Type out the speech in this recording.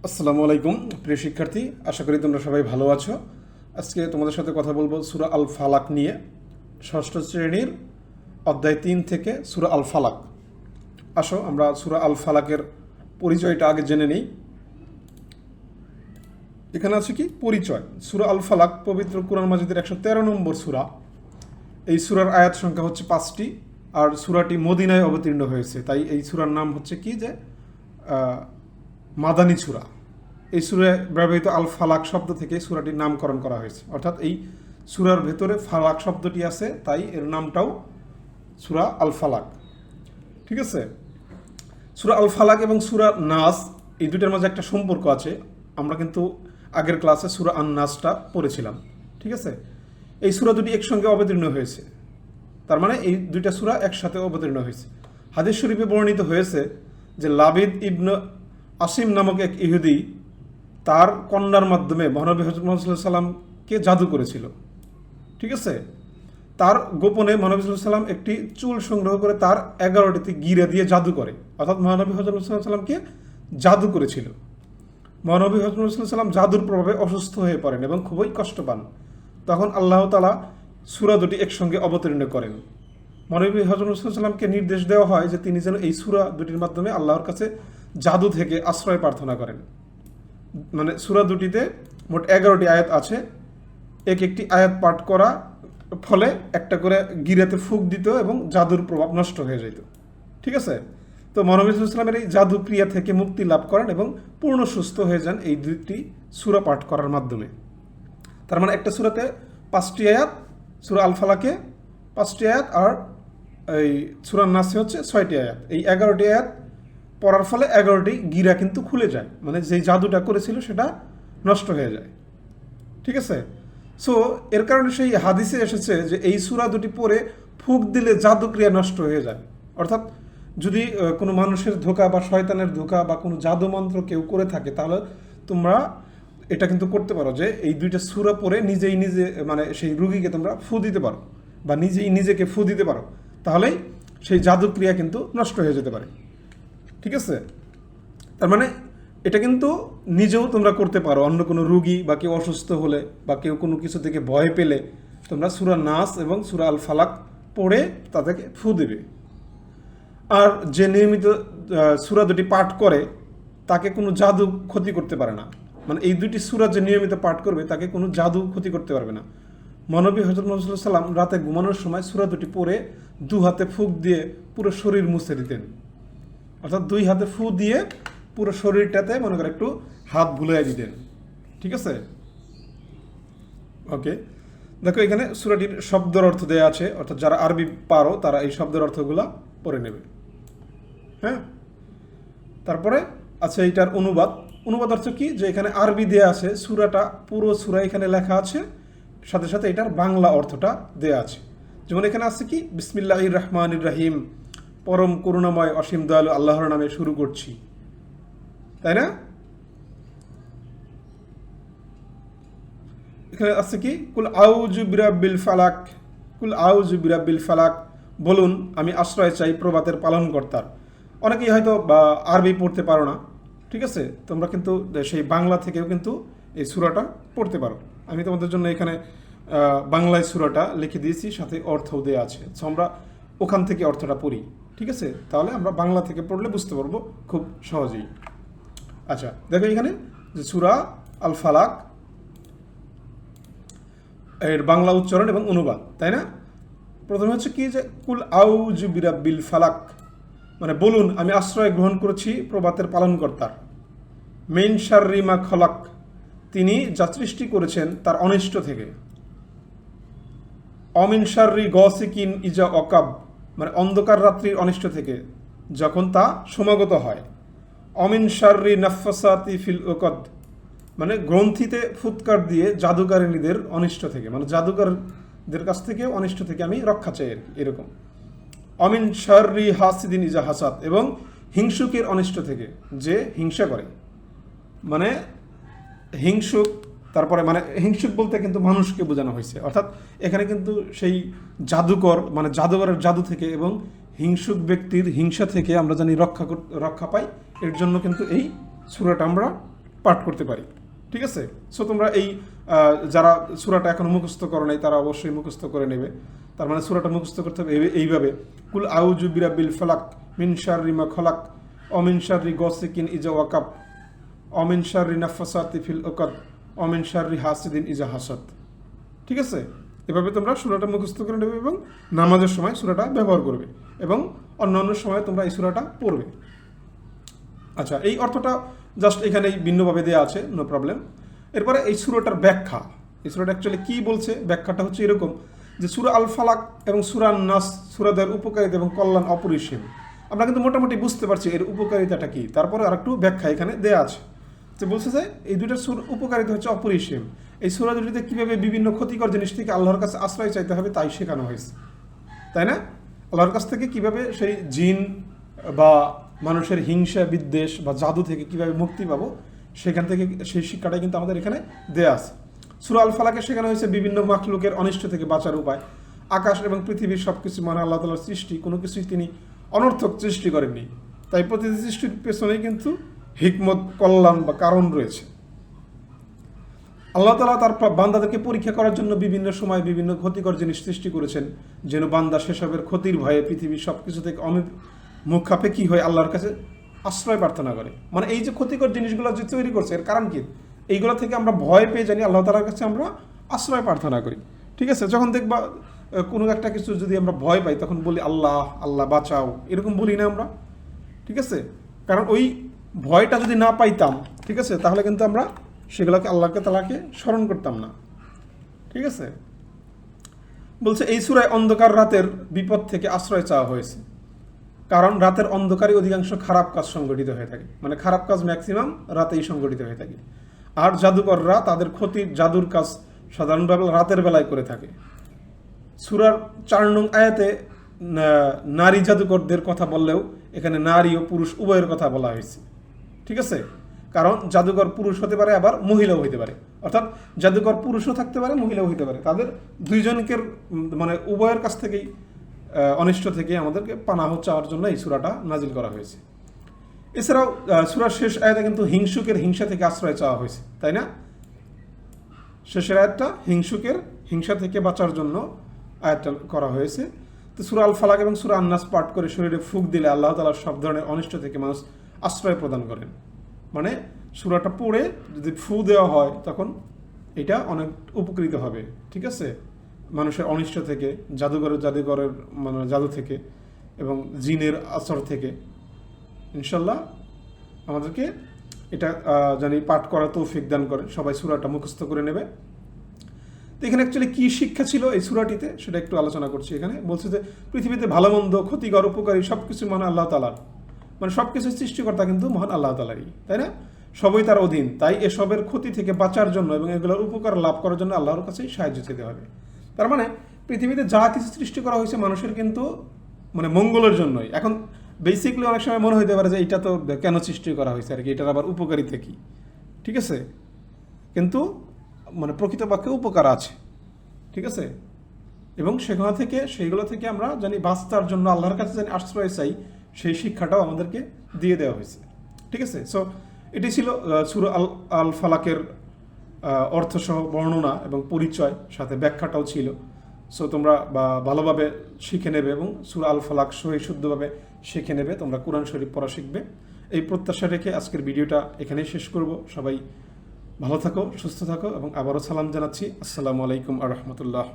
আসসালামু আলাইকুম প্রিয় শিক্ষার্থী, আশা করি তোমরা সবাই ভালো আছো। আজকে তোমাদের সাথে কথা বলবো সূরা আল ফালাক নিয়ে। ষষ্ঠ শ্রেণীর অধ্যায় ৩ থেকে সূরা আল ফালাক। আসো আমরা সূরা আল ফালাকের পরিচয়টা আগে জেনে নিই। এখানে আছে কি পরিচয়। সূরা আল ফালাক পবিত্র কুরআন মাজিদের ১১৩ নম্বর সূরা। এই সূরার আয়াত সংখ্যা হচ্ছে ৫টি, আর সূরাটি মদিনায় অবতীর্ণ হয়েছে, তাই এই সূরার নাম হচ্ছে কি যে মাদানী সূরা। এই সূরায় ব্যবহৃত আল ফালাক শব্দ থেকে সূরাটির নামকরণ করা হয়েছে, অর্থাৎ এই সূরার ভেতরে ফালাক শব্দটি আছে, তাই এর নামটাও সূরা আল ফালাক। ঠিক আছে। সূরা আল ফালাক এবং সূরা নাস এই দুটার মাঝে একটা সম্পর্ক আছে। আমরা কিন্তু আগের ক্লাসে সূরা আন নাসটা পড়েছিলাম। ঠিক আছে। এই সূরা দুটি একসঙ্গে অবতীর্ণ হয়েছে, তার মানে এই দুইটা সূরা একসাথে অবতীর্ণ হয়েছে। হাদিস শরীফে বর্ণিত হয়েছে যে লাবিদ ইবনে আসিম নামক এক ইহুদি তার কন্যার মাধ্যমে মহানবী হযরত মুহাম্মদ সাল্লাল্লাহু আলাইহি সাল্লামকে জাদু করেছিল। ঠিক আছে। তার গোপনে মহানবী সাল্লাল্লাহু আলাইহি সাল্লাম একটি চুল সংগ্রহ করে তার 11টি গিরা দিয়ে জাদু করে, অর্থাৎ মহানবী হযরত সাল্লাল্লাহু আলাইহি সাল্লামকে জাদু করেছিল। মহানবী হযরত সাল্লাল্লাহু আলাইহি সাল্লাম জাদুর প্রভাবে অসুস্থ হয়ে পড়েন এবং খুবই কষ্ট পান। তখন আল্লাহ তাআলা সূরা দুটি একসঙ্গে অবতীর্ণ করেন। মহানবী হযরত সাল্লাল্লাহু আলাইহি সাল্লামকে নির্দেশ দেওয়া হয় যে তিনি যেন এই সূরা দুটির মাধ্যমে আল্লাহর কাছে জাদু থেকে আশ্রয় প্রার্থনা করেন। মানে সূরা দুটিতে মোট 11টি আয়াত আছে। একটি আয়াত পাঠ করা ফলে একটা করে গিরাতে ফুঁক দিত এবং জাদুর প্রভাব নষ্ট হয়ে যেত। ঠিক আছে। তো মহানবী সাল্লাল্লাহু আলাইহি ওয়াসাল্লামের এই জাদু ক্রিয়া থেকে মুক্তি লাভ করেন এবং পূর্ণ সুস্থ হয়ে যান এই দুটি সূরা পাঠ করার মাধ্যমে। তার মানে একটা সূরাতে 5টি আয়াত, সূরা আল ফালাকে 5টি আয়াত, আর এই সূরা নাসে হচ্ছে 6টি আয়াত। এই 11টি আয়াত পড়ার ফলে 11টি গিরা কিন্তু খুলে যায়, মানে যেই জাদুটা করেছিল সেটা নষ্ট হয়ে যায়। ঠিক আছে। সো এর কারণে সেই হাদিসে এসেছে যে এই সূরা দুটি পড়ে ফুঁক দিলে জাদু ক্রিয়া নষ্ট হয়ে যায়। অর্থাৎ যদি কোনো মানুষের ধোঁকা বা শয়তানের ধোঁকা বা কোনো জাদু মন্ত্র কেউ করে থাকে, তাহলে তোমরা এটা কিন্তু করতে পারো যে এই দুইটা সূরা পড়ে নিজেই নিজে মানে সেই রুগীকে তোমরা ফু দিতে পারো বা নিজেই নিজেকে ফু দিতে পারো, তাহলেই সেই জাদু ক্রিয়া কিন্তু নষ্ট হয়ে যেতে পারে। ঠিক আছে। তার মানে এটা কিন্তু নিজেও তোমরা করতে পারো। অন্য কোনো রুগী বা কেউ অসুস্থ হলে বা কেউ কোনো কিছু থেকে ভয় পেলে তোমরা সূরা নাস এবং সূরা আল ফালাক পড়ে তাদেরকে ফু দেবে। আর যে নিয়মিত সূরা দুটি পাঠ করে তাকে কোনো জাদু ক্ষতি করতে পারে না। মানে এই দুটি সূরা যে নিয়মিত পাঠ করবে তাকে কোনো জাদু ক্ষতি করতে পারবে না। মহানবী হযরত মুহাম্মদ সাল্লাল্লাহু আলাইহি ওয়াসাল্লাম রাতে ঘুমানোর সময় সূরা দুটি পড়ে 2 হাতে ফুঁক দিয়ে পুরো শরীর মুছে দিতেন। অর্থাৎ 2 হাতে ফু দিয়ে পুরো শরীরটাতে মনে করে একটু হাত বুলিয়ে দিতেন। ঠিক আছে। ওকে, দেখো এখানে সূরাটির শব্দের অর্থ দেওয়া আছে, অর্থাৎ যারা আরবি পারো তারা এই শব্দের অর্থগুলো পড়ে নেবে। হ্যাঁ, তারপরে আচ্ছা এইটার অনুবাদ অর্থ কি, যে এখানে আরবি দেয়া আছে, সূরাটা পুরো সূরা এখানে লেখা আছে, সাথে সাথে এটার বাংলা অর্থটা দেয়া আছে। যেমন এখানে আছে কি বিসমিল্লাহির রহমানির রহিম, পরম করুণাময় অসীম দয়ালু আল্লাহর নামে শুরু করছি, তাই না? এখানে আছে কি কুল আউযু বিরাব্বিল ফালাক, কুল আউযু বিরাব্বিল ফালাক, বলুন আমি আশ্রয় চাই প্রভাতের পালনকর্তার। অনেকেই হয়তো আরবি পড়তে পারো না। ঠিক আছে, তোমরা কিন্তু সেই বাংলা থেকেও কিন্তু এই সূরাটা পড়তে পারো। আমি তোমাদের জন্য এখানে বাংলায় সূরাটা লিখে দিয়েছি, সাথে অর্থও দেওয়া আছে। সো আমরা ওখান থেকে অর্থটা পড়ি। ঠিক আছে, তাহলে আমরা বাংলা থেকে পড়লে বুঝতে পারবো খুব সহজেই। আচ্ছা দেখো এখানে যে সূরা আল ফালাক এর বাংলা উচ্চারণ এবং অনুবাদ, তাই না? প্রথমে হচ্ছে কি যে কুল আউযু বিরাব্বিল ফালাক, মানে বলুন আমি আশ্রয় গ্রহণ করেছি প্রভাতের পালনকর্তার। মিন শাররি মা খলাক, তিনি যা সৃষ্টি করেছেন তার অনিষ্ট থেকে। অমিন শাররি গসিকিন ইজা অকাব, মানে অন্ধকার রাত্রির অনিষ্ট থেকে যখন তা সমাগত হয়। অমিন শাররি নাফাসাতি ফিল উকদ, মানে গ্রন্থিতে ফুৎকার দিয়ে জাদুকারিনীদের অনিষ্ট থেকে, মানে জাদুকারদের কাছ থেকে অনিষ্ট থেকে আমি রক্ষা চাই আর কি, এরকম। অমিন শাররি হাসিদিন ইজা হাসাদ, এবং হিংসুকের অনিষ্ট থেকে, যে হিংসা করে, মানে হিংসুক। তারপরে মানে হিংসুক বলতে কিন্তু মানুষকে বোঝানো হয়েছে, অর্থাৎ এখানে কিন্তু সেই জাদুকর মানে জাদুকরের জাদু থেকে এবং হিংসুক ব্যক্তির হিংসা থেকে আমরা জানি রক্ষা পাই। এর জন্য কিন্তু এই সূরাটা আমরা পাঠ করতে পারি। ঠিক আছে? সো তোমরা এই যারা সূরাটা এখনো মুখস্থ করো নাই তারা অবশ্যই মুখস্থ করে নেবে। তার মানে সূরাটা মুখস্থ করতে হবে এইভাবে, কুল আউযু বিরাব্বিল ফালাক মিন শাররি মা খলাক ওয়া মিন শাররি গাসিকিন ইযা ওয়াকাব ওয়া মিন শাররি নাফাসাতি ফিল উকাদ ওয়া মিন শাররি হাসিদিন ইযা হাসাদ। ঠিক আছে? এভাবে তোমরা সূরাটা মুখস্থ করে নেবে এবং নামাজের সময় সূরাটা ব্যবহার করবে এবং অন্যান্য সময় তোমরা এই সূরাটা পড়বে। আচ্ছা, এই অর্থটা জাস্ট এখানেই ভিন্নভাবে দেওয়া আছে, নো প্রবলেম। এরপরে এই সূরাটার ব্যাখ্যা, এই সূরাটা অ্যাকচুয়ালি কী বলছে, ব্যাখ্যাটা হচ্ছে এরকম যে সূরা আল ফালাক এবং সূরা নাস সূরাদের উপকারিতা এবং কল্যাণ অপরিসীম। আমরা কিন্তু মোটামুটি বুঝতে পারছি এর উপকারিতাটা কী, তারপরে আর একটু ব্যাখ্যা এখানে দেওয়া আছে। যে বলছে যে এই দুইটার উপকারিতা হচ্ছে অপরিসীম। এই সূরা দুটিতে কীভাবে বিভিন্ন ক্ষতিকর জিনিস থেকে আল্লাহর কাছে আশ্রয় চাইতে হবে তাই শেখানো হয়েছে, তাই না? আল্লাহর কাছ থেকে কীভাবে সেই জিন বা মানুষের হিংসা বিদ্বেষ বা জাদু থেকে কীভাবে মুক্তি পাবো সেখান থেকে সেই শিক্ষাটাই কিন্তু আমাদের এখানে দেয়া আছে। সূরা আল ফালাকে শেখানো হয়েছে বিভিন্ন মাখলুকের অনিষ্ট থেকে বাঁচার উপায়। আকাশ এবং পৃথিবীর সব কিছু মানে আল্লাহ তাআলার সৃষ্টি, কোনো কিছুই তিনি অনর্থক সৃষ্টি করেননি, তাই প্রতিটি সৃষ্টির পেছনেই কিন্তু হিকমত, কল্যাণ বা কারণ রয়েছে। আল্লাহ তাআলা তার বান্দাদেরকে পরীক্ষা করার জন্য বিভিন্ন সময় বিভিন্ন ক্ষতিকর জিনিস সৃষ্টি করেছেন, যেন বান্দা সেসবের ক্ষতির ভয়ে পৃথিবীর সব কিছু থেকে মুখাপেক্ষী হয়ে আল্লাহর কাছে আশ্রয় প্রার্থনা করে। মানে এই যে ক্ষতিকর জিনিসগুলো যে তৈরি করছে এর কারণ কি, এইগুলো থেকে আমরা ভয় পেয়ে জানি আল্লাহ তাআলার কাছে আমরা আশ্রয় প্রার্থনা করি। ঠিক আছে? যখন দেখবা কোনো একটা কিছু যদি আমরা ভয় পাই তখন বলি আল্লাহ আল্লাহ বাঁচাও, এরকম বলি না আমরা? ঠিক আছে? কারণ ওই ভয়টা যদি না পাইতাম, ঠিক আছে, তাহলে কিন্তু আমরা সেগুলোকে আল্লাহকে তাআলাকে স্মরণ করতাম না। ঠিক আছে? বলছে এই সূরায় অন্ধকার রাতের বিপদ থেকে আশ্রয় চাওয়া হয়েছে, কারণ রাতের অন্ধকারে অধিকাংশ খারাপ কাজ সংগঠিত হয়ে থাকে, মানে খারাপ কাজ ম্যাক্সিমাম রাতেই সংগঠিত হয়ে থাকে। আর জাদুকররা তাদের ক্ষতির জাদুর কাজ সাধারণভাবে রাতের বেলায় করে থাকে। সূরার 4 নং আয়াতে নারী জাদুকরদের কথা বললেও এখানে নারী ও পুরুষ উভয়ের কথা বলা হয়েছে। ঠিক আছে? কারণ জাদুকর পুরুষ হতে পারে আবার মহিলাও হতে পারে, অর্থাৎ জাদুকর পুরুষও থাকতে পারে মহিলাও হতে পারে। তাদের দুইজনকে মানে উভয়ের কাছ থেকেই অনিষ্ট থেকে আমাদেরকে পানাহ চাওয়ার জন্য এই সূরাটা নাজিল করা হয়েছে। এছাড়াও সূরার শেষ আয়াতে কিন্তু হিংসুকের হিংসা থেকে আশ্রয় চাওয়া হয়েছে, তাই না? শেষের আয়াতটা হিংসুকের হিংসা থেকে বাঁচার জন্য আয়াতটা করা হয়েছে। তো সূরা আল ফালাক এবং সূরা আন-নাস পাঠ করে শরীরে ফুঁক দিলে আল্লাহ তাআলা সব ধরনের অনিষ্ট থেকে মানুষ আশ্রয় প্রদান করেন। মানে সূরাটা পড়ে যদি ফু দেওয়া হয় তখন এটা অনেক উপকৃত হবে। ঠিক আছে? মানুষের অনিষ্ট থেকে, জাদুঘরের মানে জাদু থেকে এবং জিনের আসর থেকে ইনশাল্লাহ আমাদেরকে এটা জানি পাঠ করার তৌফিক দান করে। সবাই সূরাটা মুখস্থ করে নেবে। তো এখানে অ্যাকচুয়ালি কী শিক্ষা ছিল এই সূরাটিতে সেটা একটু আলোচনা করছি। এখানে বলছে যে পৃথিবীতে ভালো মন্দ, ক্ষতিকর, উপকারী সব কিছু মানে আল্লাহ তাআলার, মানে সব কিছুর সৃষ্টিকর্তা কিন্তু মহান আল্লাহ তাআলারই, তাই না? সবই তার অধীন, তাই এসবের ক্ষতি থেকে বাঁচার জন্য এবং এগুলোর উপকার লাভ করার জন্য আল্লাহর কাছেই সাহায্য চেতে হবে। তার মানে পৃথিবীতে যা কিছু সৃষ্টি করা হয়েছে মানুষের কিন্তু মানে মঙ্গলের জন্যই। এখন বেসিকলি অনেক সময় মনে হইতে পারে যে এটা তো কেন সৃষ্টি করা হয়েছে আর কি, এটার আবার উপকারিতা কি? ঠিক আছে? কিন্তু মানে প্রকৃতপক্ষে উপকার আছে। ঠিক আছে? এবং সেইগুলো থেকে আমরা জানি বাঁচার জন্য আল্লাহর কাছে জানি আশ্রয় চাই, সেই শিক্ষাটাও আমাদেরকে দিয়ে দেওয়া হয়েছে। ঠিক আছে? সো এটি ছিল সূরা আল ফালাকের অর্থসহ বর্ণনা এবং পরিচয়, সাথে ব্যাখ্যাটাও ছিল। সো তোমরা ভালোভাবে শিখে নেবে এবং সূরা আল ফালাক সহি শুদ্ধভাবে শিখে নেবে, তোমরা কোরআন শরীফ পড়া শিখবে। এই প্রত্যাশা রেখে আজকের ভিডিওটা এখানেই শেষ করব। সবাই ভালো থাকো, সুস্থ থাকো এবং আবারও সালাম জানাচ্ছি। আসসালামু আলাইকুম ওয়া রাহমাতুল্লাহ।